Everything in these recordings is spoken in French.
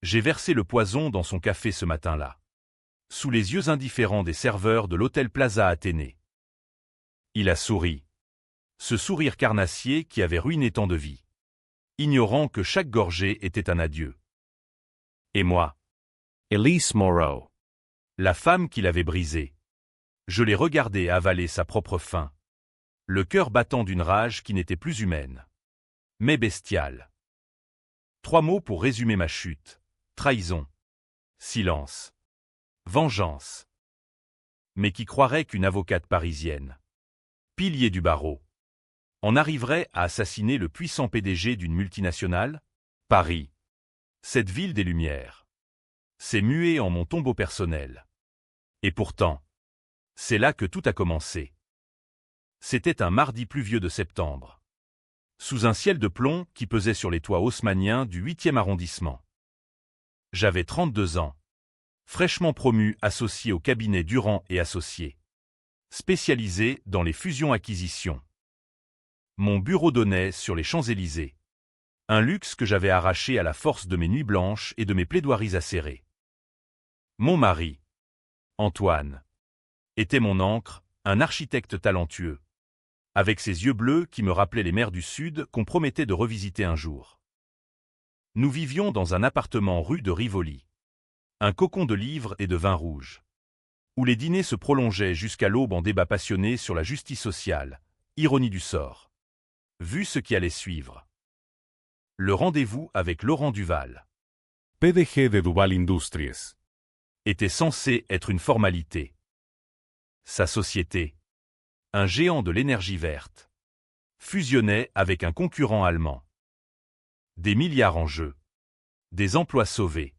J'ai versé le poison dans son café ce matin-là. Sous les yeux indifférents des serveurs de l'hôtel Plaza Athénée. Il a souri. Ce sourire carnassier qui avait ruiné tant de vies. Ignorant que chaque gorgée était un adieu. Et moi, Elise Moreau. la femme qui l'avait brisé. Je l'ai regardée avaler sa propre faim. Le cœur battant d'une rage qui n'était plus humaine. Mais bestiale. 3 mots pour résumer ma chute. Trahison. Silence. Vengeance. Mais qui croirait qu'une avocate parisienne, pilier du barreau, en arriverait à assassiner le puissant PDG d'une multinationale? Paris. Cette ville des Lumières. C'est muet en mon tombeau personnel. Et pourtant, c'est là que tout a commencé. C'était un mardi pluvieux de septembre. Sous un ciel de plomb qui pesait sur les toits haussmanniens du 8e arrondissement. J'avais 32 ans. Fraîchement promu associé au cabinet Durand et Associés. Spécialisé dans les fusions-acquisitions. Mon bureau donnait sur les Champs-Élysées. Un luxe que j'avais arraché à la force de mes nuits blanches et de mes plaidoiries acérées. Mon mari, Antoine, était mon ancre, un architecte talentueux, avec ses yeux bleus qui me rappelaient les mers du Sud qu'on promettait de revisiter un jour. Nous vivions dans un appartement rue de Rivoli. Un cocon de livres et de vin rouge. Où les dîners se prolongeaient jusqu'à l'aube en débat passionné sur la justice sociale, ironie du sort. Vu ce qui allait suivre. Le rendez-vous avec Laurent Duval. PDG de Duval Industries. Était censé être une formalité. Sa société, un géant de l'énergie verte, fusionnait avec un concurrent allemand. Des milliards en jeu. Des emplois sauvés.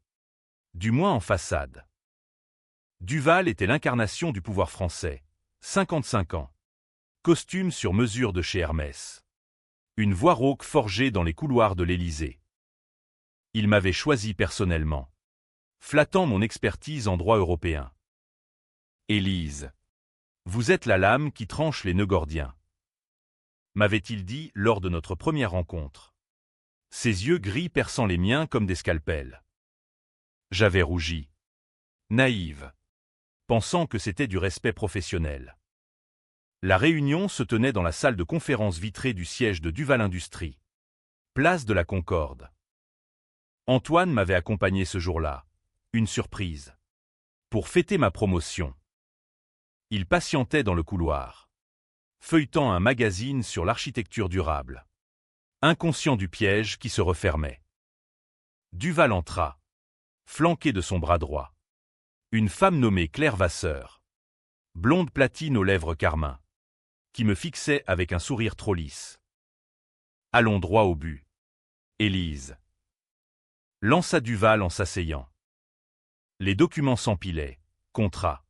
Du moins en façade. Duval était l'incarnation du pouvoir français. 55 ans. Costume sur mesure de chez Hermès. Une voix rauque forgée dans les couloirs de l'Élysée. Il m'avait choisi personnellement. Flattant mon expertise en droit européen. Élise. Vous êtes la lame qui tranche les nœuds gordiens. M'avait-il dit lors de notre première rencontre. Ses yeux gris perçant les miens comme des scalpels. J'avais rougi. Naïve. Pensant que c'était du respect professionnel. La réunion se tenait dans la salle de conférence vitrée du siège de Duval Industries. Place de la Concorde. Antoine m'avait accompagné ce jour-là. Une surprise. Pour fêter ma promotion. Il patientait dans le couloir. Feuilletant un magazine sur l'architecture durable. Inconscient du piège qui se refermait. Duval entra. Flanqué de son bras droit. Une femme nommée Claire Vasseur. Blonde platine aux lèvres carmin. Qui me fixait avec un sourire trop lisse. Allons droit au but. Élise. Lança Duval en s'asseyant. Les documents s'empilaient. Contrat.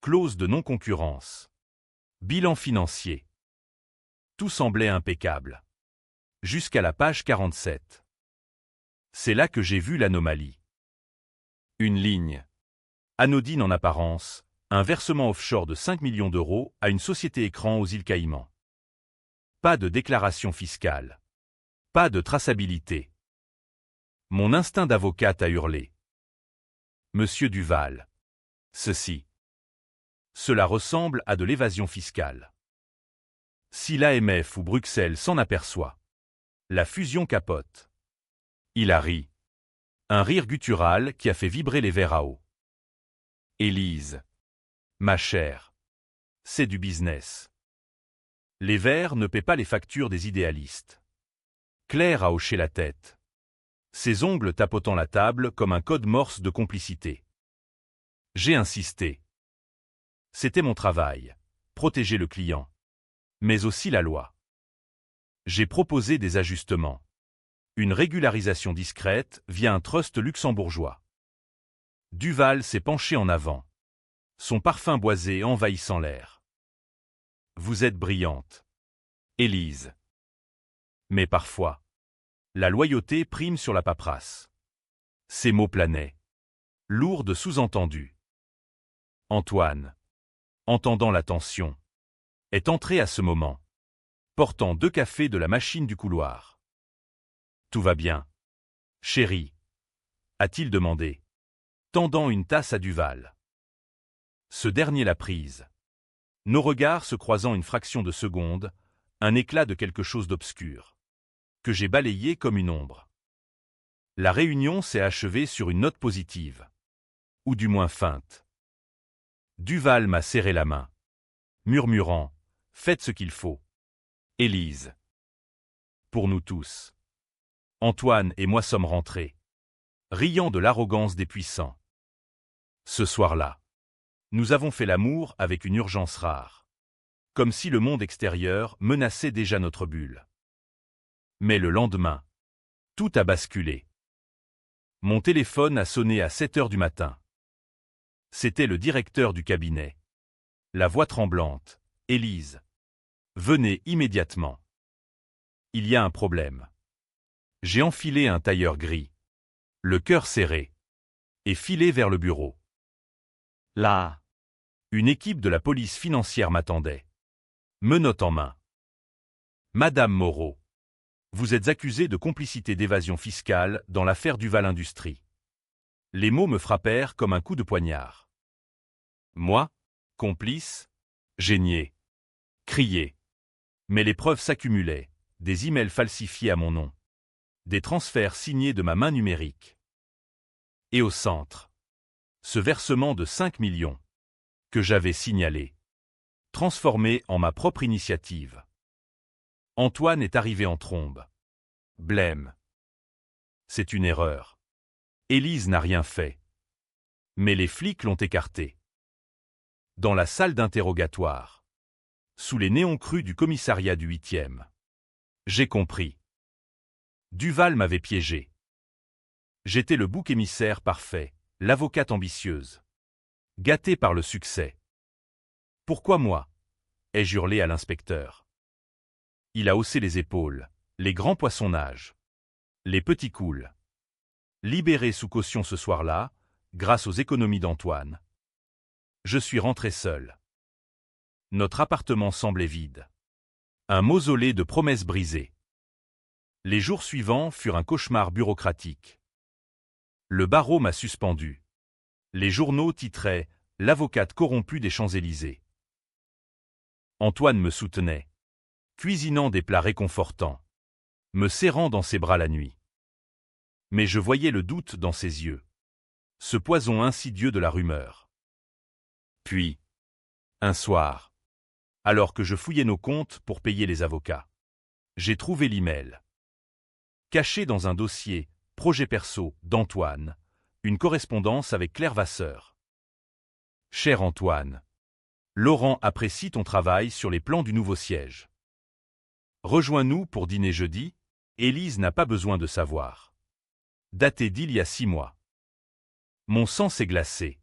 Clause de non-concurrence. Bilan financier. Tout semblait impeccable. Jusqu'à la page 47. C'est là que j'ai vu l'anomalie. Une ligne. Anodine en apparence, un versement offshore de 5 millions d'euros à une société écran aux îles Caïmans. Pas de déclaration fiscale. Pas de traçabilité. Mon instinct d'avocate a hurlé. Monsieur Duval. Ceci. Cela ressemble à de l'évasion fiscale. Si l'AMF ou Bruxelles s'en aperçoit. La fusion capote. Il a ri. Un rire guttural qui a fait vibrer les verres à eau. Élise. Ma chère. C'est du business. Les verres ne paient pas les factures des idéalistes. Claire a hoché la tête. Ses ongles tapotant la table comme un code morse de complicité. J'ai insisté. C'était mon travail. Protéger le client. Mais aussi la loi. J'ai proposé des ajustements. Une régularisation discrète via un trust luxembourgeois. Duval s'est penché en avant. Son parfum boisé envahissant l'air. Vous êtes brillante. Élise. Mais parfois, la loyauté prime sur la paperasse. Ces mots planaient. Lourds de sous-entendus. Antoine, entendant la tension, est entré à ce moment. Portant 2 cafés de la machine du couloir. Tout va bien. Chérie. a-t-il demandé, tendant une tasse à Duval. Ce dernier l'a prise. Nos regards se croisant une fraction de seconde, un éclat de quelque chose d'obscur, que j'ai balayé comme une ombre. La réunion s'est achevée sur une note positive. Ou du moins feinte. Duval m'a serré la main, murmurant « Faites ce qu'il faut. » Élise. Pour nous tous. Antoine et moi sommes rentrés, riant de l'arrogance des puissants. Ce soir-là, nous avons fait l'amour avec une urgence rare, comme si le monde extérieur menaçait déjà notre bulle. Mais le lendemain, tout a basculé. Mon téléphone a sonné à 7 heures du matin. C'était le directeur du cabinet. La voix tremblante. « Élise. Venez immédiatement. Il y a un problème. » J'ai enfilé un tailleur gris, le cœur serré, et filé vers le bureau. Là, une équipe de la police financière m'attendait, menottes en main. « Madame Moreau, vous êtes accusée de complicité d'évasion fiscale dans l'affaire Duval Industries. » Les mots me frappèrent comme un coup de poignard. Moi, complice, j'ai nié, crié. Mais les preuves s'accumulaient, des emails falsifiés à mon nom, des transferts signés de ma main numérique. Et au centre, ce versement de 5 millions, que j'avais signalé, transformé en ma propre initiative. Antoine est arrivé en trombe. Blême. C'est une erreur. Élise n'a rien fait. Mais les flics l'ont écarté. Dans la salle d'interrogatoire, sous les néons crus du commissariat du 8e, j'ai compris. Duval m'avait piégé. J'étais le bouc émissaire parfait, l'avocate ambitieuse, gâtée par le succès. Pourquoi moi? Ai-je hurlé à l'inspecteur. Il a haussé les épaules, les grands poissons nagent. Les petits coulent. Libéré sous caution ce soir-là, grâce aux économies d'Antoine, je suis rentré seul. Notre appartement semblait vide. Un mausolée de promesses brisées. Les jours suivants furent un cauchemar bureaucratique. Le barreau m'a suspendu. Les journaux titraient « L'avocate corrompue des Champs-Élysées ». Antoine me soutenait, cuisinant des plats réconfortants, me serrant dans ses bras la nuit. Mais je voyais le doute dans ses yeux, ce poison insidieux de la rumeur. Puis, un soir, alors que je fouillais nos comptes pour payer les avocats, j'ai trouvé l'email. Caché dans un dossier, projet perso, d'Antoine, une correspondance avec Claire Vasseur. Cher Antoine, Laurent apprécie ton travail sur les plans du nouveau siège. Rejoins-nous pour dîner jeudi, Élise n'a pas besoin de savoir. Daté d'il y a 6 mois. Mon sang s'est glacé.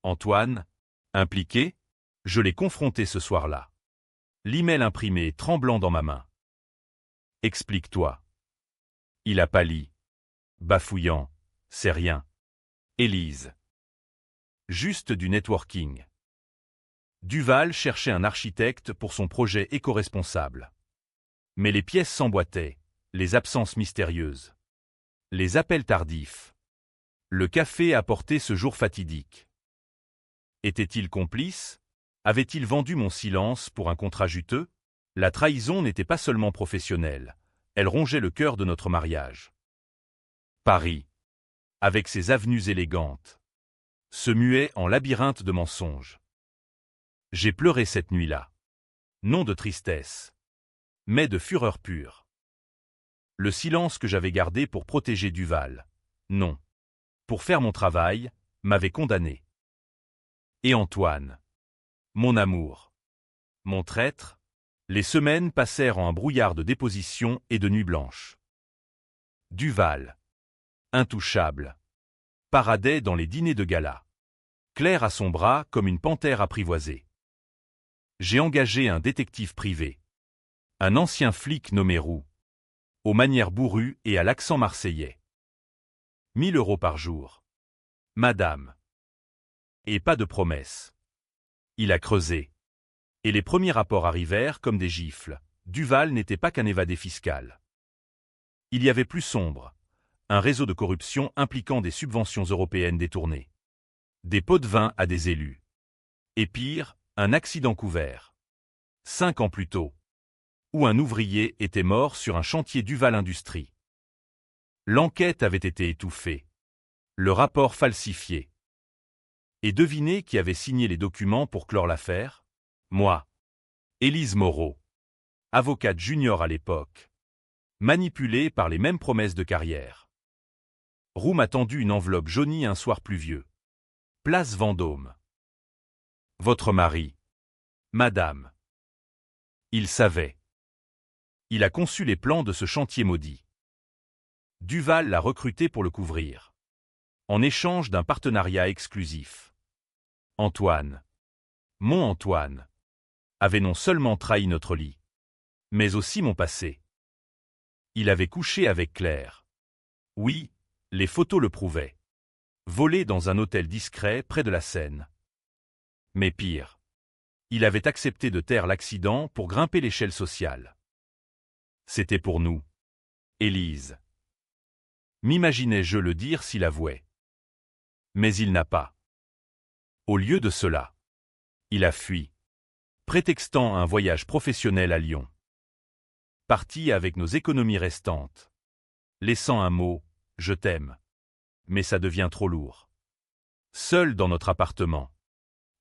Antoine, impliqué, je l'ai confronté ce soir-là. L'email imprimé tremblant dans ma main. Explique-toi. Il a pâli. Bafouillant, c'est rien. Élise. Juste du networking. Duval cherchait un architecte pour son projet éco-responsable. Mais les pièces s'emboîtaient, les absences mystérieuses. Les appels tardifs. Le café apporté ce jour fatidique. Était-il complice? Avait-il vendu mon silence pour un contrat juteux? La trahison n'était pas seulement professionnelle, elle rongeait le cœur de notre mariage. Paris, avec ses avenues élégantes, se muait en labyrinthe de mensonges. J'ai pleuré cette nuit-là. Non de tristesse, mais de fureur pure. Le silence que j'avais gardé pour protéger Duval, non, pour faire mon travail, m'avait condamné. Et Antoine, mon amour, mon traître, les semaines passèrent en un brouillard de dépositions et de nuits blanches. Duval, intouchable, paradait dans les dîners de gala, Claire à son bras comme une panthère apprivoisée. J'ai engagé un détective privé, un ancien flic nommé Roux, aux manières bourrues et à l'accent marseillais. 1 000 € par jour. Madame. Et pas de promesse. Il a creusé. Et les premiers rapports arrivèrent comme des gifles. Duval n'était pas qu'un évadé fiscal. Il y avait plus sombre, Un réseau de corruption impliquant des subventions européennes détournées. Des pots de vin à des élus. Et pire, un accident couvert. 5 ans plus tôt. Où un ouvrier était mort sur un chantier Duval Industries. L'enquête avait été étouffée. Le rapport falsifié. Et devinez qui avait signé les documents pour clore l'affaire? Moi. Élise Moreau. Avocate junior à l'époque. Manipulée par les mêmes promesses de carrière. Roux m'a tendu une enveloppe jaunie un soir pluvieux. Place Vendôme. Votre mari. Madame. Il savait. Il a conçu les plans de ce chantier maudit. Duval l'a recruté pour le couvrir. En échange d'un partenariat exclusif. Antoine. Mon Antoine. Avait non seulement trahi notre lit, mais aussi mon passé. Il avait couché avec Claire. Oui, les photos le prouvaient. Volé dans un hôtel discret près de la Seine. Mais pire. Il avait accepté de taire l'accident pour grimper l'échelle sociale. C'était pour nous. Élise. M'imaginais-je le dire s'il avouait. Mais il n'a pas. Au lieu de cela, il a fui, prétextant un voyage professionnel à Lyon. Parti avec nos économies restantes, laissant un mot, je t'aime. Mais ça devient trop lourd. Seul dans notre appartement,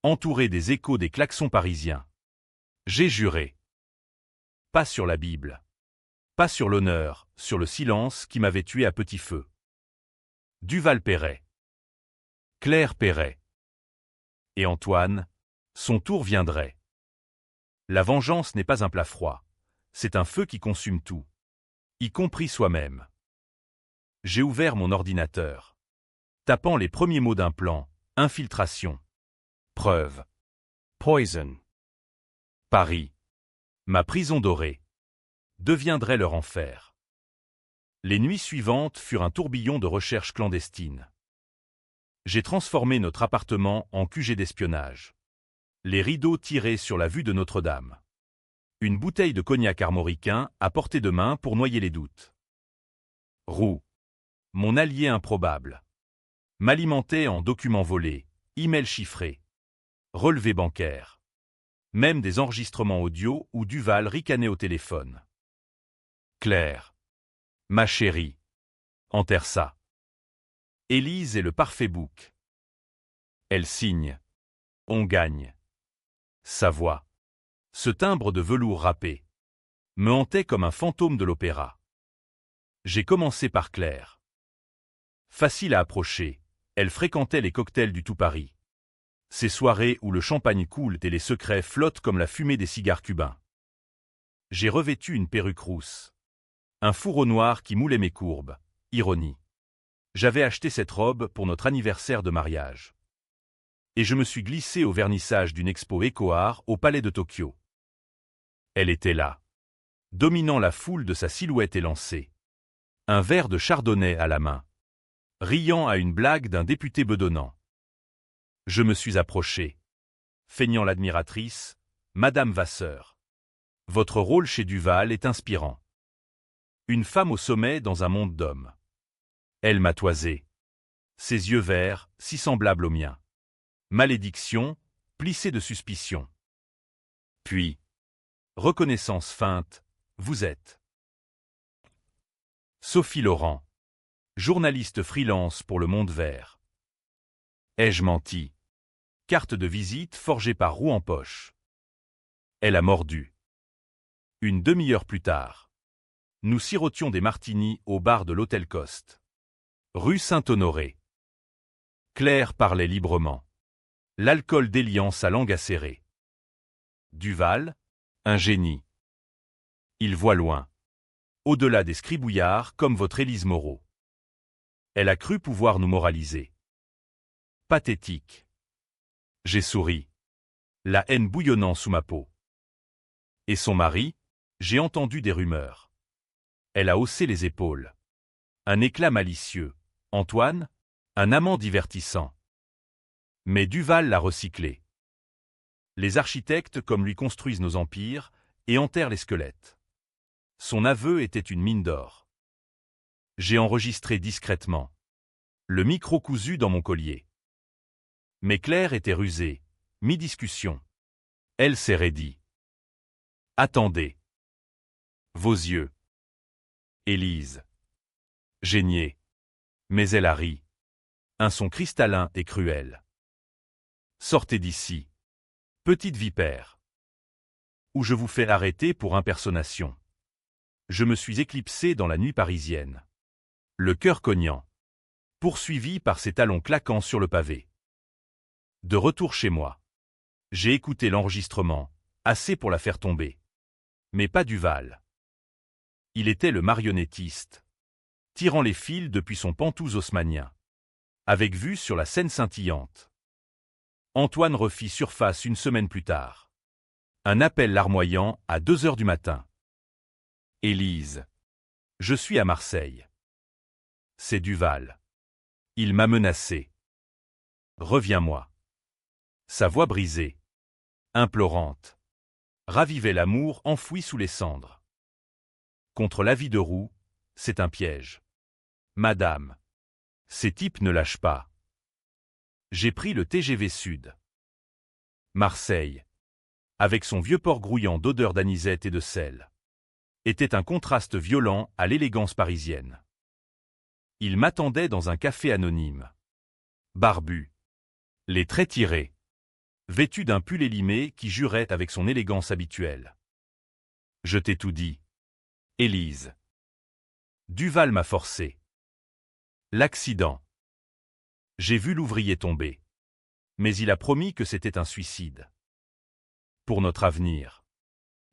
entouré des échos des klaxons parisiens. J'ai juré. Pas sur la Bible. Pas sur l'honneur, sur le silence qui m'avait tué à petit feu. Duval paierait. Claire paierait. Et Antoine, son tour viendrait. La vengeance n'est pas un plat froid, c'est un feu qui consume tout, y compris soi-même. J'ai ouvert mon ordinateur. Tapant les premiers mots d'un plan, infiltration. Preuve. Poison. Paris. Ma prison dorée. Deviendrait leur enfer. Les nuits suivantes furent un tourbillon de recherches clandestines. J'ai transformé notre appartement en QG d'espionnage. Les rideaux tirés sur la vue de Notre-Dame. Une bouteille de cognac armoricain à portée de main pour noyer les doutes. Roux. Mon allié improbable. M'alimentait en documents volés, emails chiffrés, relevés bancaires. Même des enregistrements audio où Duval ricanait au téléphone. Claire. Ma chérie. Enterre ça. Élise est le parfait bouc. Elle signe. On gagne. Sa voix. Ce timbre de velours râpé. Me hantait comme un fantôme de l'opéra. J'ai commencé par Claire. Facile à approcher, elle fréquentait les cocktails du Tout Paris. Ces soirées où le champagne coule et les secrets flottent comme la fumée des cigares cubains. J'ai revêtu une perruque rousse. Un fourreau noir qui moulait mes courbes. Ironie. J'avais acheté cette robe pour notre anniversaire de mariage. Et je me suis glissé au vernissage d'une expo éco-art au Palais de Tokyo. Elle était là, dominant la foule de sa silhouette élancée. Un verre de chardonnay à la main, riant à une blague d'un député bedonnant. Je me suis approché, feignant l'admiratrice, Madame Vasseur. Votre rôle chez Duval est inspirant. Une femme au sommet dans un monde d'hommes. Elle m'a toisé. Ses yeux verts, si semblables aux miens. Malédiction, plissée de suspicion. Puis, reconnaissance feinte, vous êtes. Sophie Laurent, journaliste freelance pour Le Monde Vert. Ai-je menti? Carte de visite forgée par Roux en poche. Elle a mordu. Une demi-heure plus tard, nous sirotions des martinis au bar de l'Hôtel Coste. Rue Saint-Honoré. Claire parlait librement. L'alcool déliant sa langue acérée. Duval, un génie. Il voit loin. Au-delà des scribouillards comme votre Élise Moreau. Elle a cru pouvoir nous moraliser. Pathétique. J'ai souri. La haine bouillonnant sous ma peau. Et son mari, j'ai entendu des rumeurs. Elle a haussé les épaules. Un éclat malicieux. Antoine, un amant divertissant. Mais Duval l'a recyclé. Les architectes comme lui construisent nos empires et enterrent les squelettes. Son aveu était une mine d'or. J'ai enregistré discrètement. Le micro cousu dans mon collier. Mais Claire était rusée. Mi-discussion. Elle s'est raidie. Attendez. Vos yeux. Élise. J'ai nié. Mais elle a ri. Un son cristallin et cruel. Sortez d'ici. Petite vipère. Ou je vous fais arrêter pour impersonnation. Je me suis éclipsé dans la nuit parisienne. Le cœur cognant. Poursuivi par ses talons claquant sur le pavé. De retour chez moi. J'ai écouté l'enregistrement, assez pour la faire tomber. Mais pas Duval. Il était le marionnettiste, tirant les fils depuis son pantouse haussmannien, avec vue sur la Seine scintillante. Antoine refit surface une semaine plus tard. Un appel larmoyant à 2 heures du matin. Élise. Je suis à Marseille. C'est Duval. Il m'a menacé. Reviens-moi. Sa voix brisée, implorante, ravivait l'amour enfoui sous les cendres. Contre la vie de roue, c'est un piège. Madame. Ces types ne lâchent pas. J'ai pris le TGV Sud. Marseille, avec son vieux port grouillant d'odeur d'anisette et de sel, était un contraste violent à l'élégance parisienne. Il m'attendait dans un café anonyme. Barbu. Les traits tirés. Vêtu d'un pull élimé qui jurait avec son élégance habituelle. Je t'ai tout dit. Élise. Duval m'a forcé. L'accident. J'ai vu l'ouvrier tomber. Mais il a promis que c'était un suicide. Pour notre avenir.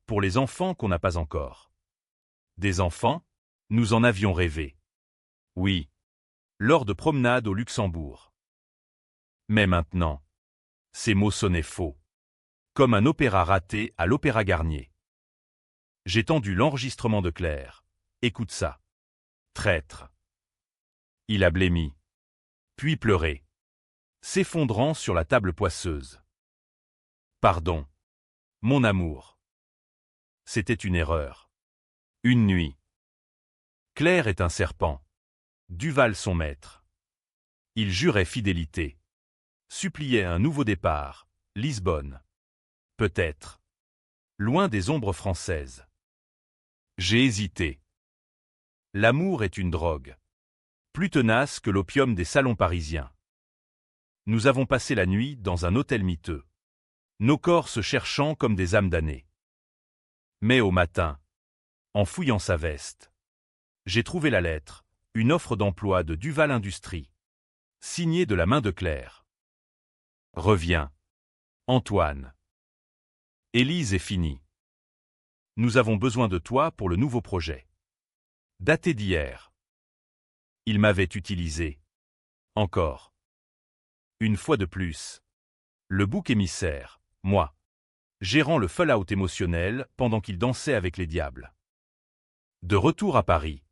Pour les enfants qu'on n'a pas encore. Des enfants? Nous en avions rêvé. Oui. Lors de promenades au Luxembourg. Mais maintenant. Ces mots sonnaient faux. Comme un opéra raté à l'Opéra Garnier. J'ai tendu l'enregistrement de Claire. Écoute ça. Traître. Il a blêmi. Puis pleuré. S'effondrant sur la table poisseuse. Pardon. Mon amour. C'était une erreur. Une nuit. Claire est un serpent. Duval son maître. Il jurait fidélité. Suppliait un nouveau départ, Lisbonne. Peut-être. Loin des ombres françaises. J'ai hésité. L'amour est une drogue. Plus tenace que l'opium des salons parisiens. Nous avons passé la nuit dans un hôtel miteux. Nos corps se cherchant comme des âmes damnées. Mais au matin, en fouillant sa veste, j'ai trouvé la lettre, une offre d'emploi de Duval Industries, signée de la main de Claire. Reviens. Antoine. Élise est finie. Nous avons besoin de toi pour le nouveau projet. Daté d'hier. Il m'avait utilisé. Encore. Une fois de plus. Le bouc émissaire, moi. Gérant le fallout émotionnel pendant qu'il dansait avec les diables. De retour à Paris.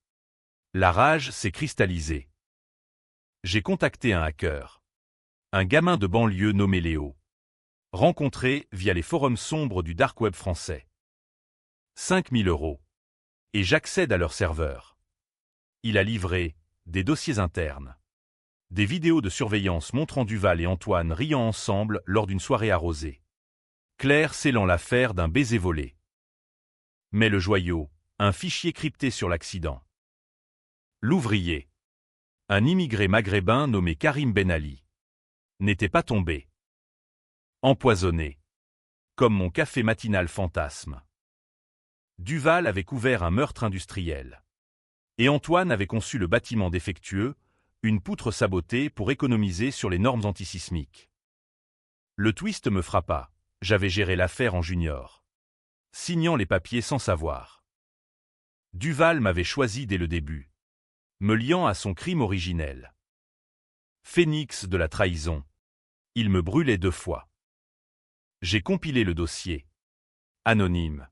La rage s'est cristallisée. J'ai contacté un hacker. Un gamin de banlieue nommé Léo. Rencontré via les forums sombres du dark web français. 5 000 €. Et j'accède à leur serveur. Il a livré des dossiers internes. Des vidéos de surveillance montrant Duval et Antoine riant ensemble lors d'une soirée arrosée. Claire scellant l'affaire d'un baiser volé. Mais le joyau, un fichier crypté sur l'accident. L'ouvrier. Un immigré maghrébin nommé Karim Ben Ali. N'était pas tombé. Empoisonné. Comme mon café matinal fantasme. Duval avait couvert un meurtre industriel. Et Antoine avait conçu le bâtiment défectueux, une poutre sabotée pour économiser sur les normes antisismiques. Le twist me frappa, j'avais géré l'affaire en junior. Signant les papiers sans savoir. Duval m'avait choisi dès le début. Me liant à son crime originel. Phénix de la trahison. Il me brûlait 2 fois. J'ai compilé le dossier. Anonyme.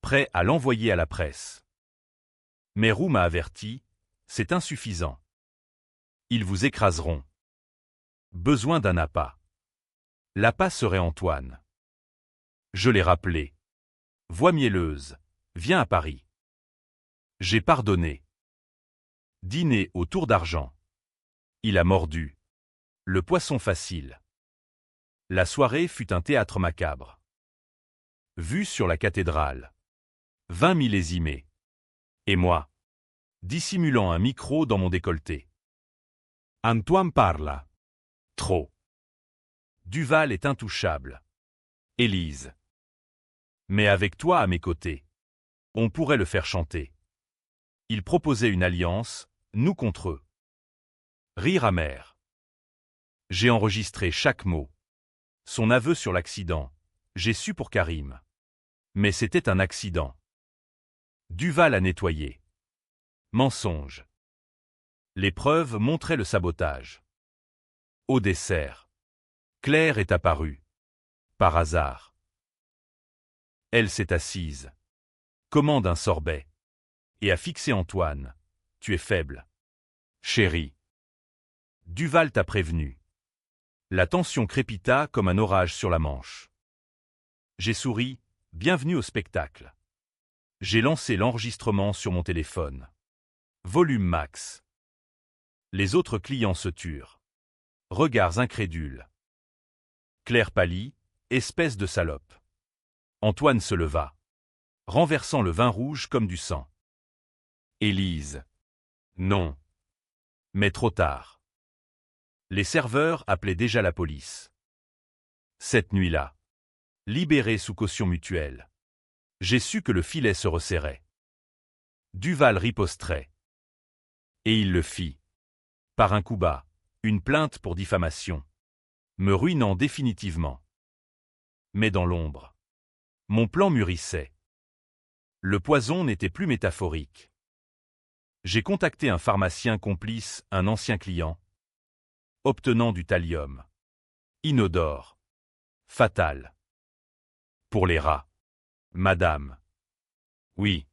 Prêt à l'envoyer à la presse. Mais Roux m'a averti, c'est insuffisant. Ils vous écraseront. Besoin d'un appât. L'appât serait Antoine. Je l'ai rappelé. Voix mielleuse, viens à Paris. J'ai pardonné. Dîner au tour d'argent. Il a mordu. Le poisson facile. La soirée fut un théâtre macabre. Vue sur la cathédrale. 20 millésimés. Et moi, dissimulant un micro dans mon décolleté. Antoine parla. Trop. Duval est intouchable. Élise. Mais avec toi à mes côtés, on pourrait le faire chanter. Il proposait une alliance, nous contre eux. Rire amer. J'ai enregistré chaque mot. Son aveu sur l'accident, j'ai su pour Karim. Mais c'était un accident. Duval a nettoyé. Mensonge. Les preuves montraient le sabotage. Au dessert, Claire est apparue. Par hasard. Elle s'est assise. Commande un sorbet. Et a fixé Antoine. Tu es faible. Chérie. Duval t'a prévenu. La tension crépita comme un orage sur la Manche. J'ai souri, bienvenue au spectacle. J'ai lancé l'enregistrement sur mon téléphone. Volume max. Les autres clients se turent. Regards incrédules. Claire pâlit, espèce de salope. Antoine se leva, renversant le vin rouge comme du sang. Élise. Non. Mais trop tard. Les serveurs appelaient déjà la police. Cette nuit-là, libéré sous caution mutuelle, j'ai su que le filet se resserrait. Duval riposterait. Et il le fit. Par un coup bas, une plainte pour diffamation, me ruinant définitivement. Mais dans l'ombre, mon plan mûrissait. Le poison n'était plus métaphorique. J'ai contacté un pharmacien complice, un ancien client, obtenant du thallium. Inodore. Fatal. Pour les rats. Madame. Oui.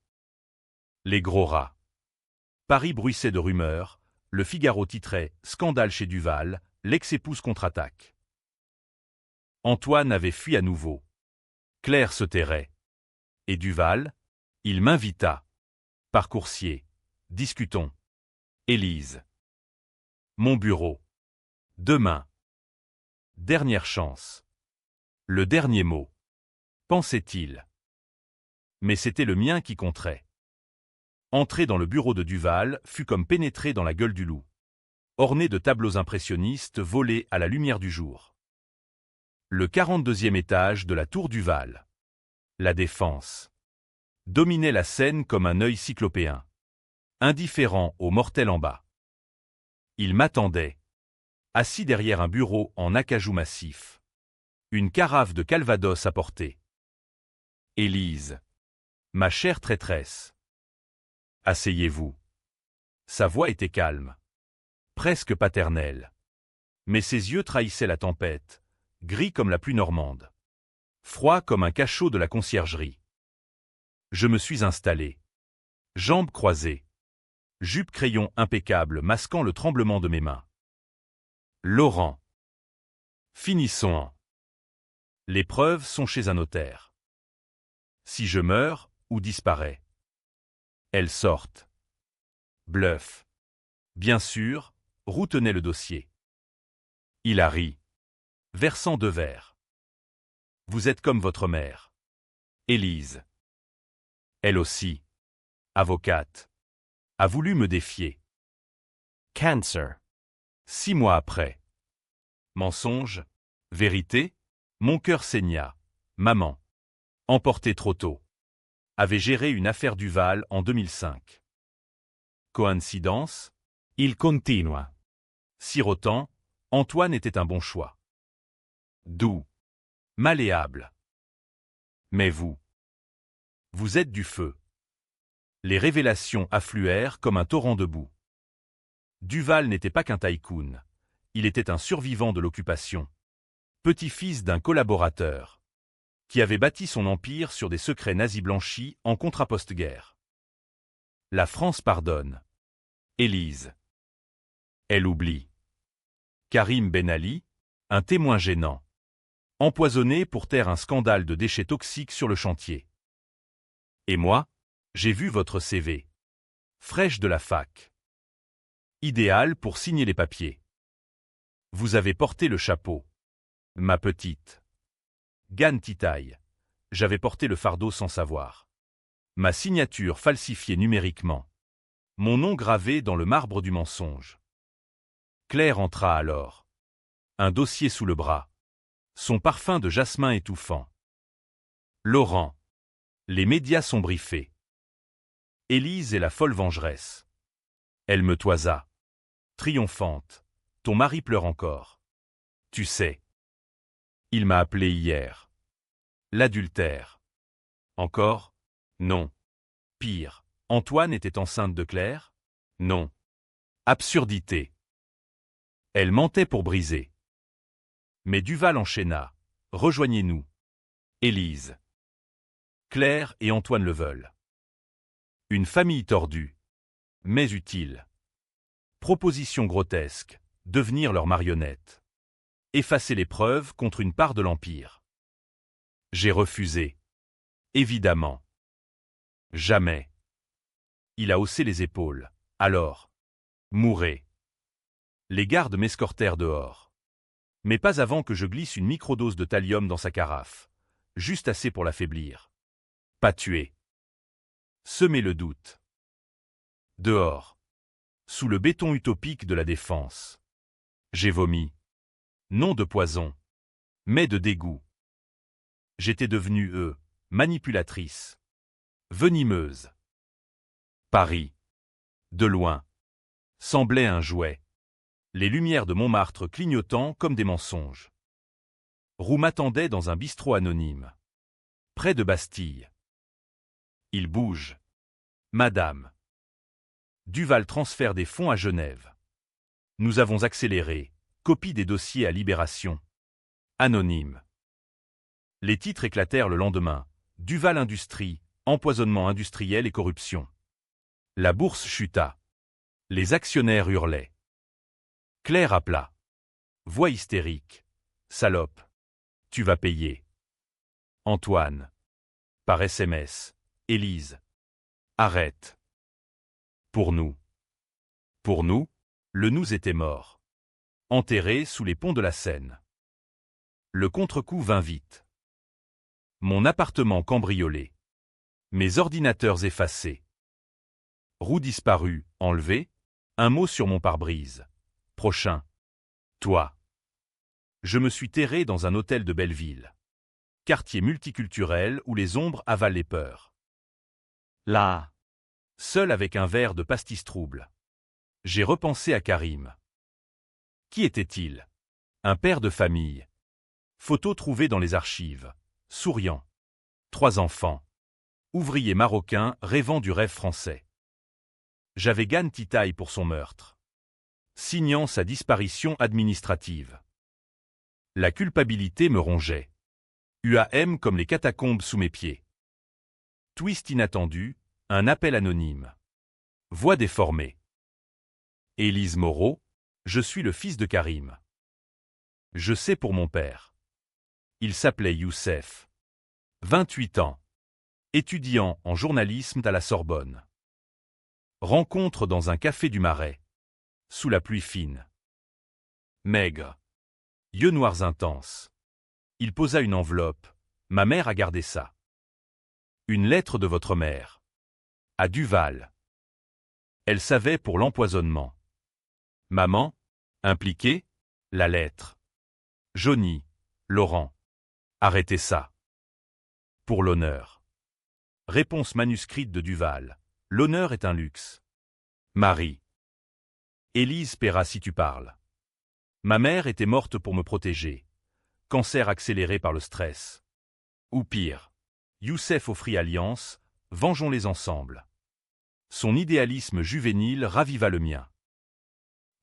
Les gros rats. Paris bruissait de rumeurs, le Figaro titrait « Scandale chez Duval, l'ex-épouse contre-attaque ». Antoine avait fui à nouveau. Claire se tairait. Et Duval, il m'invita. Par coursier. Discutons. Élise. Mon bureau. Demain. Dernière chance. Le dernier mot. Pensait-il. Mais c'était le mien qui compterait. Entrer dans le bureau de Duval fut comme pénétrer dans la gueule du loup. Orné de tableaux impressionnistes volés à la lumière du jour. Le 42e étage de la tour Duval. La Défense. Dominait la scène comme un œil cyclopéen. Indifférent aux mortels en bas. Il m'attendait. Assis derrière un bureau en acajou massif. Une carafe de Calvados à portée. Élise. Ma chère traîtresse. Asseyez-vous. Sa voix était calme. Presque paternelle. Mais ses yeux trahissaient la tempête, gris comme la pluie normande. Froid comme un cachot de la conciergerie. Je me suis installé. Jambes croisées. Jupe crayon impeccable masquant le tremblement de mes mains. Laurent. Finissons. Les preuves sont chez un notaire. Si je meurs ou disparais. Elles sortent. Bluff. Bien sûr, Roux tenait le dossier. Il a ri. Versant 2 verres. Vous êtes comme votre mère. Élise. Elle aussi. Avocate. A voulu me défier. Cancer. 6 mois après. Mensonge. Vérité. Mon cœur saigna. Maman. Emportée trop tôt. Avait géré une affaire Duval en 2005. Coïncidence? Il continua. Sirotant, Antoine était un bon choix. Doux. Malléable. Mais vous êtes du feu. Les révélations affluèrent comme un torrent de boue. Duval n'était pas qu'un tycoon. Il était un survivant de l'occupation. Petit-fils d'un collaborateur. Qui avait bâti son empire sur des secrets nazis blanchis en contrapost-guerre. La France pardonne. Élise. Elle oublie. Karim Ben Ali, un témoin gênant. Empoisonné pour taire un scandale de déchets toxiques sur le chantier. Et moi, j'ai vu votre CV. Fraîche de la fac. Idéal pour signer les papiers. Vous avez porté le chapeau. Ma petite. Gan Titaï. J'avais porté le fardeau sans savoir. Ma signature falsifiée numériquement. Mon nom gravé dans le marbre du mensonge. Claire entra alors. Un dossier sous le bras. Son parfum de jasmin étouffant. Laurent. Les médias sont briefés. Élise est la folle vengeresse. Elle me toisa. Triomphante. Ton mari pleure encore. Tu sais. Il m'a appelé hier. L'adultère. Encore? Non. Pire. Antoine était enceinte de Claire? Non. Absurdité. Elle mentait pour briser. Mais Duval enchaîna. Rejoignez-nous. Élise. Claire et Antoine le veulent. Une famille tordue. Mais utile. Proposition grotesque. Devenir leur marionnette. Effacer les preuves contre une part de l'Empire. J'ai refusé. Évidemment. Jamais. Il a haussé les épaules. Alors. Mourez. Les gardes m'escortèrent dehors. Mais pas avant que je glisse une microdose de thallium dans sa carafe. Juste assez pour l'affaiblir. Pas tuer. Semer le doute. Dehors. Sous le béton utopique de la défense. J'ai vomi. Non de poison. Mais de dégoût. J'étais devenue manipulatrice. Venimeuse. Paris. De loin. Semblait un jouet. Les lumières de Montmartre clignotant comme des mensonges. Roux m'attendait dans un bistrot anonyme. Près de Bastille. Il bouge. Madame. Duval transfère des fonds à Genève. Nous avons accéléré. Copie des dossiers à Libération. Anonyme. Les titres éclatèrent le lendemain. Duval Industrie, empoisonnement industriel et corruption. La bourse chuta. Les actionnaires hurlaient. Claire appela. Voix hystérique. Salope. Tu vas payer. Antoine. Par SMS. Élise. Arrête. Pour nous. Pour nous, le nous était mort. Enterré sous les ponts de la Seine. Le contre-coup vint vite. Mon appartement cambriolé. Mes ordinateurs effacés. Roue disparue, enlevée. Un mot sur mon pare-brise. Prochain. Toi. Je me suis terré dans un hôtel de Belleville. Quartier multiculturel où les ombres avalent les peurs. Là. Seul avec un verre de pastis trouble. J'ai repensé à Karim. Qui était-il? Un père de famille. Photo trouvée dans les archives. Souriant. 3 enfants. Ouvrier marocain rêvant du rêve français. J'avais Gan Titaï pour son meurtre. Signant sa disparition administrative. La culpabilité me rongeait. UAM comme les catacombes sous mes pieds. Twist inattendu, un appel anonyme. Voix déformée. Élise Moreau, je suis le fils de Karim. Je sais pour mon père. Il s'appelait Youssef. 28 ans. Étudiant en journalisme à la Sorbonne. Rencontre dans un café du Marais. Sous la pluie fine. Maigre. Yeux noirs intenses. Il posa une enveloppe. Ma mère a gardé ça. Une lettre de votre mère. À Duval. Elle savait pour l'empoisonnement. Maman, impliquée, la lettre. Johnny, Laurent. Arrêtez ça. Pour l'honneur. Réponse manuscrite de Duval. L'honneur est un luxe. Marie. Élise paiera si tu parles. Ma mère était morte pour me protéger. Cancer accéléré par le stress. Ou pire. Youssef offrit alliance, vengeons-les ensemble. Son idéalisme juvénile raviva le mien.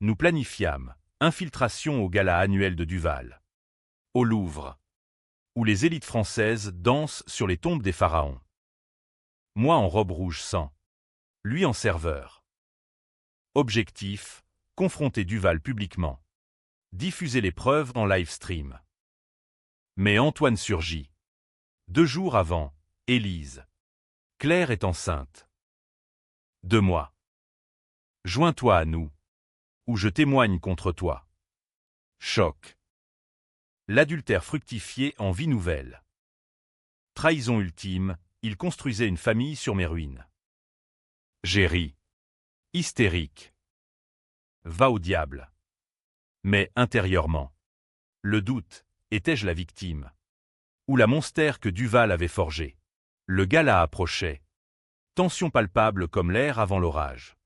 Nous planifiâmes, infiltration au gala annuel de Duval. Au Louvre. Où les élites françaises dansent sur les tombes des pharaons. Moi en robe rouge sang. Lui en serveur. Objectif, confronter Duval publiquement. Diffuser les preuves en live stream. Mais Antoine surgit. 2 jours avant, Élise. Claire est enceinte. 2 mois. Joins-toi à nous. Ou je témoigne contre toi. Choc. L'adultère fructifiait en vie nouvelle. Trahison ultime, il construisait une famille sur mes ruines. J'ai ri. Hystérique. Va au diable. Mais intérieurement. Le doute, étais-je la victime? Ou la monstère que Duval avait forgée? Le gala approchait. Tension palpable comme l'air avant l'orage.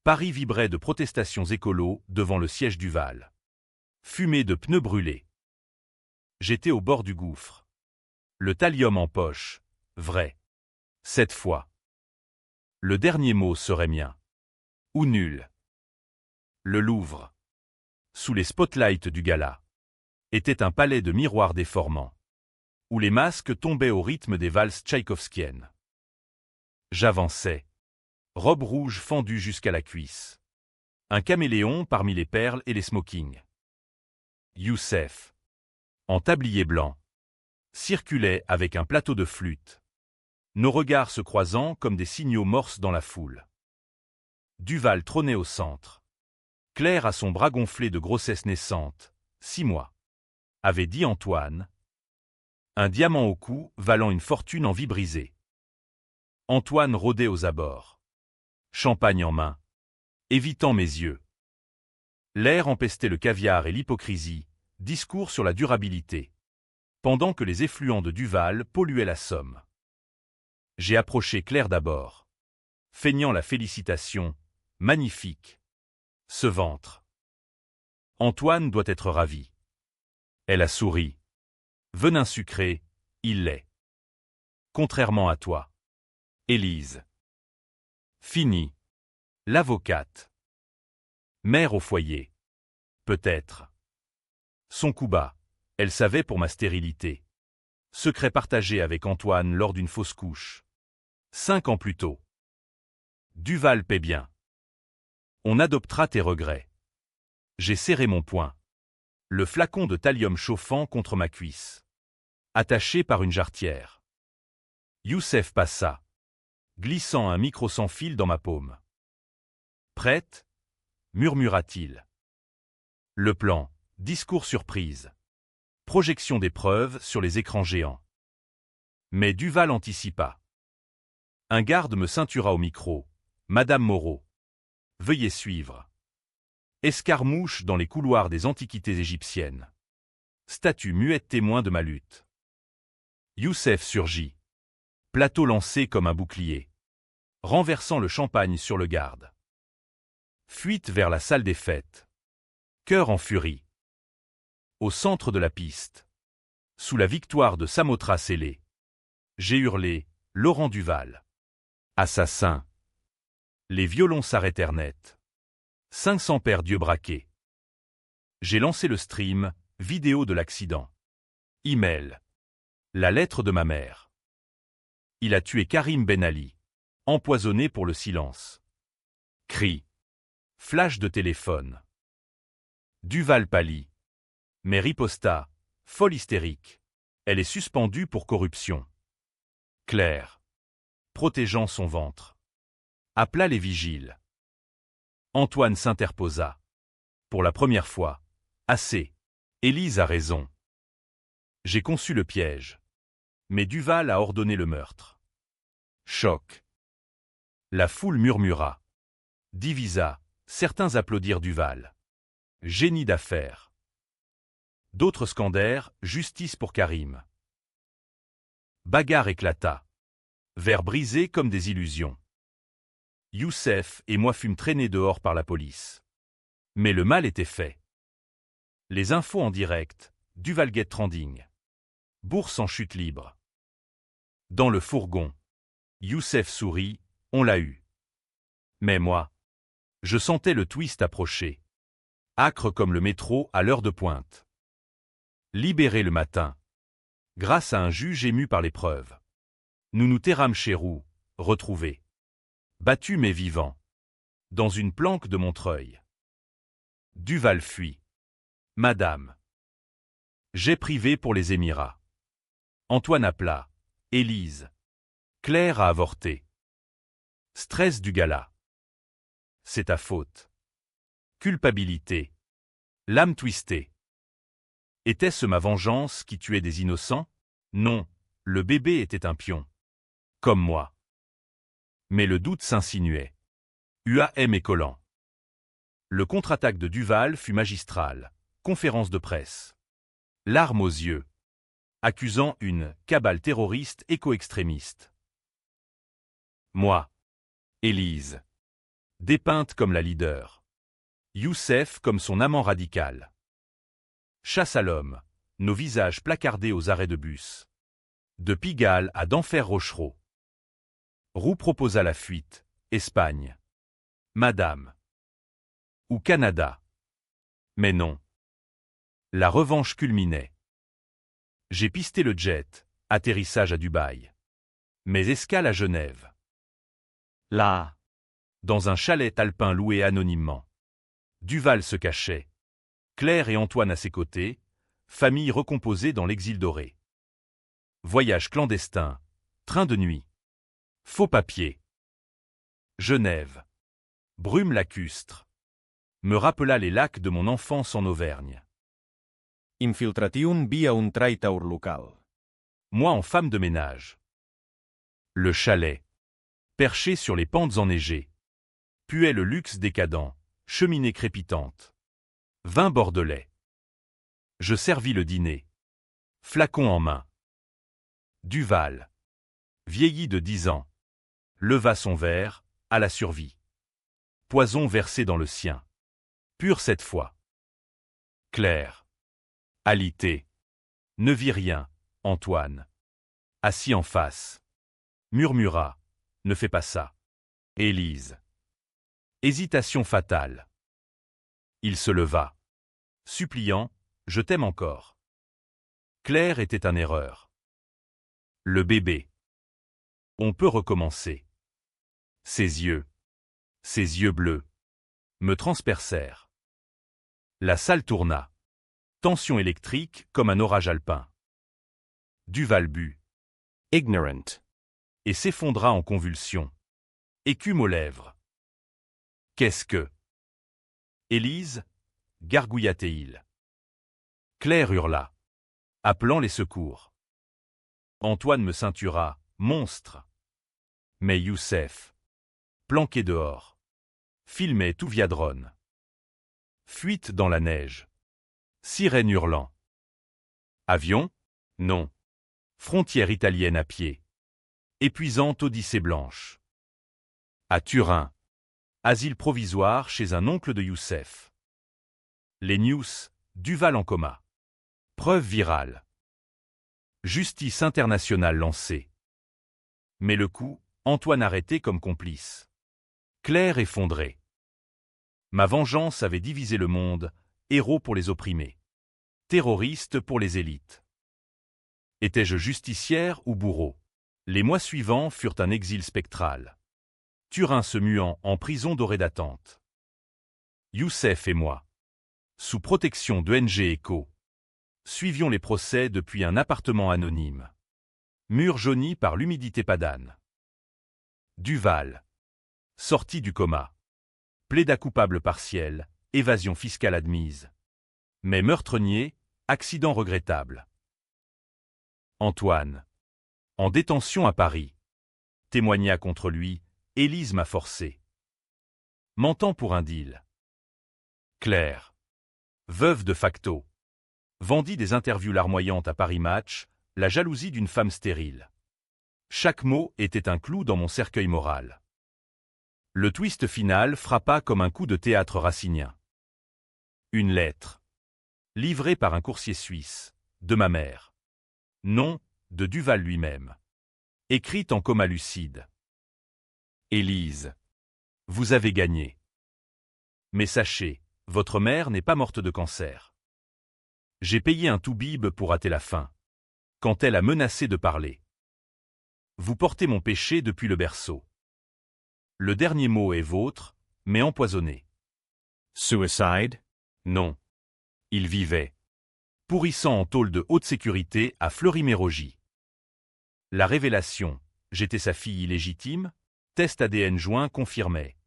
Paris vibrait de protestations écolos devant le siège Duval. Fumée de pneus brûlés. J'étais au bord du gouffre. Le thallium en poche. Vrai. Cette fois. Le dernier mot serait mien. Ou nul. Le Louvre, sous les spotlights du gala, était un palais de miroirs déformants, où les masques tombaient au rythme des valses tchaïkovskiennes. J'avançais, robe rouge fendue jusqu'à la cuisse. Un caméléon parmi les perles et les smokings. Youssef, en tablier blanc, circulait avec un plateau de flûte, nos regards se croisant comme des signaux morses dans la foule. Duval trônait au centre. Claire a son bras gonflé de grossesse naissante, 6 mois. Avait dit Antoine. Un diamant au cou valant une fortune en vie brisée. Antoine rôdait aux abords. Champagne en main. Évitant mes yeux. L'air empestait le caviar et l'hypocrisie, discours sur la durabilité. Pendant que les effluents de Duval polluaient la Somme. J'ai approché Claire d'abord. Feignant la félicitation, magnifique. Ce ventre. Antoine doit être ravi. Elle a souri. Venin sucré, il l'est. Contrairement à toi. Élise. Fini. L'avocate. Mère au foyer. Peut-être. Son coup bas, elle savait pour ma stérilité. Secret partagé avec Antoine lors d'une fausse couche. 5 ans plus tôt. Duval paie bien. On adoptera tes regrets. J'ai serré mon poing. Le flacon de thallium chauffant contre ma cuisse. Attaché par une jarretière. Youssef passa, glissant un micro sans fil dans ma paume. Prête? Murmura-t-il. Le plan, discours surprise. Projection des preuves sur les écrans géants. Mais Duval anticipa. Un garde me ceintura au micro. Madame Moreau. Veuillez suivre. Escarmouche dans les couloirs des antiquités égyptiennes. Statue muette témoin de ma lutte. Youssef surgit. Plateau lancé comme un bouclier. Renversant le champagne sur le garde. Fuite vers la salle des fêtes. Cœur en furie. Au centre de la piste. Sous la victoire de Samothrace scellée. J'ai hurlé, Laurent Duval. Assassin. Les violons s'arrêtèrent net. 500 paires d'yeux braqués. J'ai lancé le stream, vidéo de l'accident. Email. La lettre de ma mère. Il a tué Karim Ben Ali. Empoisonné pour le silence. Cri. Flash de téléphone. Duval pâlit. Mais riposta, folle hystérique. Elle est suspendue pour corruption. Claire. Protégeant son ventre. Appela les vigiles. Antoine s'interposa. Pour la première fois. Assez. Élise a raison. J'ai conçu le piège. Mais Duval a ordonné le meurtre. Choc. La foule murmura. Divisa, certains applaudirent Duval. Génie d'affaires. D'autres scandèrent, justice pour Karim. Bagarre éclata. Verre brisé comme des illusions. Youssef et moi fûmes traînés dehors par la police. Mais le mal était fait. Les infos en direct, Duvalgate Trending. Bourse en chute libre. Dans le fourgon. Youssef sourit, on l'a eu. Mais moi, je sentais le twist approcher. Âcre comme le métro à l'heure de pointe. Libéré le matin. Grâce à un juge ému par l'épreuve. Nous nous terrâmes chez Roux, retrouvés. Battus mais vivants. Dans une planque de Montreuil. Duval fuit. Madame. J'ai privé pour les Émirats. Antoine appela. Élise. Claire a avorté. Stress du gala. C'est ta faute. Culpabilité. L'âme twistée. Était-ce ma vengeance qui tuait des innocents? Non, le bébé était un pion. Comme moi. Mais le doute s'insinuait. UAM et collant. Le contre-attaque de Duval fut magistral. Conférence de presse. Larmes aux yeux. Accusant une cabale terroriste éco-extrémiste. Moi. Élise. Dépeinte comme la leader. Youssef comme son amant radical. Chasse à l'homme. Nos visages placardés aux arrêts de bus. De Pigalle à d'Enfer-Rochereau. Roux proposa la fuite. Espagne. Madame. Ou Canada. Mais non. La revanche culminait. J'ai pisté le jet, atterrissage à Dubaï. Mais escale à Genève. Là. Dans un chalet alpin loué anonymement. Duval se cachait. Claire et Antoine à ses côtés, famille recomposée dans l'exil doré. Voyage clandestin, train de nuit. Faux papier. Genève. Brume lacustre. Me rappela les lacs de mon enfance en Auvergne. Infiltration via un traiteur local. Moi en femme de ménage. Le chalet. Perché sur les pentes enneigées. Puait le luxe décadent, cheminée crépitante. Vin bordelais. Je servis le dîner. Flacon en main. Duval. Vieilli de 10 ans. Leva son verre, à la survie. Poison versé dans le sien. Pur cette fois. Claire. Alité. Ne vit rien, Antoine. Assis en face. Murmura. Ne fais pas ça. Élise. Hésitation fatale. Il se leva. Suppliant, je t'aime encore. Claire était un erreur. Le bébé. On peut recommencer. Ses yeux bleus, me transpercèrent. La salle tourna. Tension électrique comme un orage alpin. Duval but. Ignorant. Et s'effondra en convulsions. Écume aux lèvres. Qu'est-ce que? Élise, gargouilla-t-il. Claire hurla, appelant les secours. Antoine me ceintura, monstre. Mais Youssef, planqué dehors, filmait tout viadrone. Fuite dans la neige. Sirène hurlant. Avion? Non. Frontière italienne à pied. Épuisante odyssée blanche. À Turin. Asile provisoire chez un oncle de Youssef. Les news, Duval en coma. Preuve virale. Justice internationale lancée. Mais le coup, Antoine arrêté comme complice. Claire effondrée. Ma vengeance avait divisé le monde, héros pour les opprimés. Terroriste pour les élites. Étais-je justicière ou bourreau? Les mois suivants furent un exil spectral. Turin se muant en prison dorée d'attente. Youssef et moi, sous protection d'ONG Echo, suivions les procès depuis un appartement anonyme. Mur jauni par l'humidité padane. Duval, sorti du coma. Plaida coupable partiel, évasion fiscale admise. Mais meurtre-nier, accident regrettable. Antoine, en détention à Paris, témoigna contre lui, Élise m'a forcé. Mentant pour un deal. Claire, veuve de facto, vendit des interviews larmoyantes à Paris Match, la jalousie d'une femme stérile. Chaque mot était un clou dans mon cercueil moral. Le twist final frappa comme un coup de théâtre racinien. Une lettre, livrée par un coursier suisse, de ma mère. Non, de Duval lui-même. Écrite en coma lucide. Élise, vous avez gagné. Mais sachez, votre mère n'est pas morte de cancer. J'ai payé un toubib pour hâter la fin, quand elle a menacé de parler. Vous portez mon péché depuis le berceau. Le dernier mot est vôtre, mais empoisonné. Suicide? Non. Il vivait, pourrissant en tôle de haute sécurité à Fleury-Mérogis. La révélation, j'étais sa fille illégitime, test ADN joint confirmait.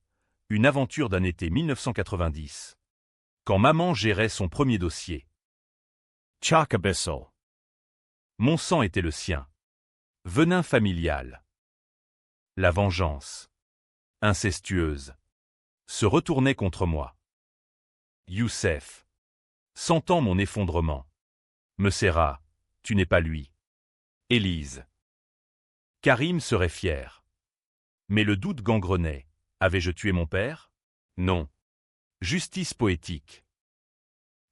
Une aventure d'un été 1990. quand maman gérait son premier dossier. Chalk abyssal. Mon sang était le sien. Venin familial. La vengeance, incestueuse, se retournait contre moi. Youssef, sentant mon effondrement, me serra, tu n'es pas lui. Élise. Karim serait fier. Mais le doute gangrenait. Avais-je tué mon père? Non. Justice poétique.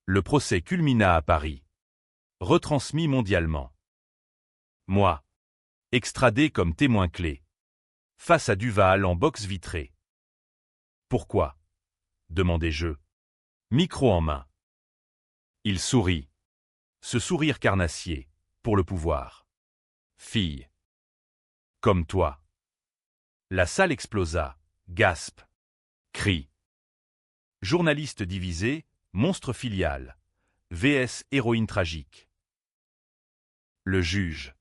Le procès culmina à Paris. Retransmis mondialement. Moi, extradé comme témoin clé. Face à Duval en box vitrée. Pourquoi? Demandai-je. Micro en main. Il sourit. Ce sourire carnassier, pour le pouvoir. Fille. Comme toi. La salle explosa. Gasp. Cri. Journaliste divisé, monstre filial. VS héroïne tragique. Le juge,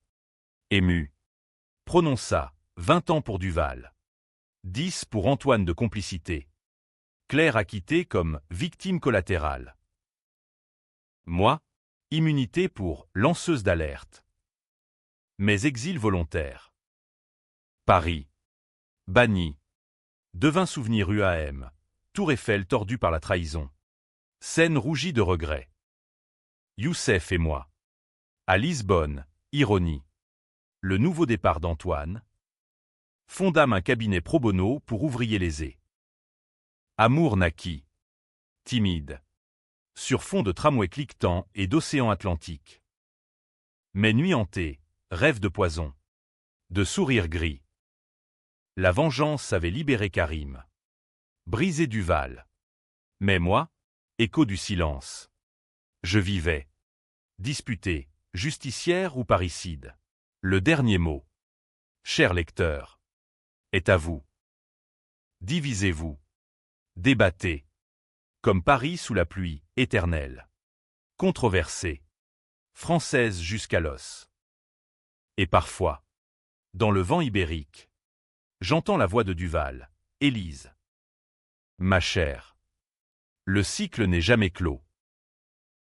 ému, prononça 20 ans pour Duval. 10 pour Antoine de complicité. Claire acquittée comme victime collatérale. Moi, immunité pour lanceuse d'alerte. Mais exil volontaire. Paris. Banni. Devint souvenir UAM. Tour Eiffel tordue par la trahison. Scène rougie de regret. Youssef et moi. À Lisbonne, ironie. Le nouveau départ d'Antoine. Fondâmes un cabinet pro bono pour ouvriers lésés. Amour naquit. Timide. Sur fond de tramway cliquetant et d'océan Atlantique. Mais nuit hantée, rêve de poison. De sourire gris. La vengeance avait libéré Karim. Brisé Duval. Mais moi, écho du silence. Je vivais. Disputé, justicière ou parricide. Le dernier mot. Cher lecteur. Est à vous. Divisez-vous. Débattez. Comme Paris sous la pluie, éternelle. Controversée. Française jusqu'à l'os. Et parfois, dans le vent ibérique, j'entends la voix de Duval, Élise. Ma chère. Le cycle n'est jamais clos.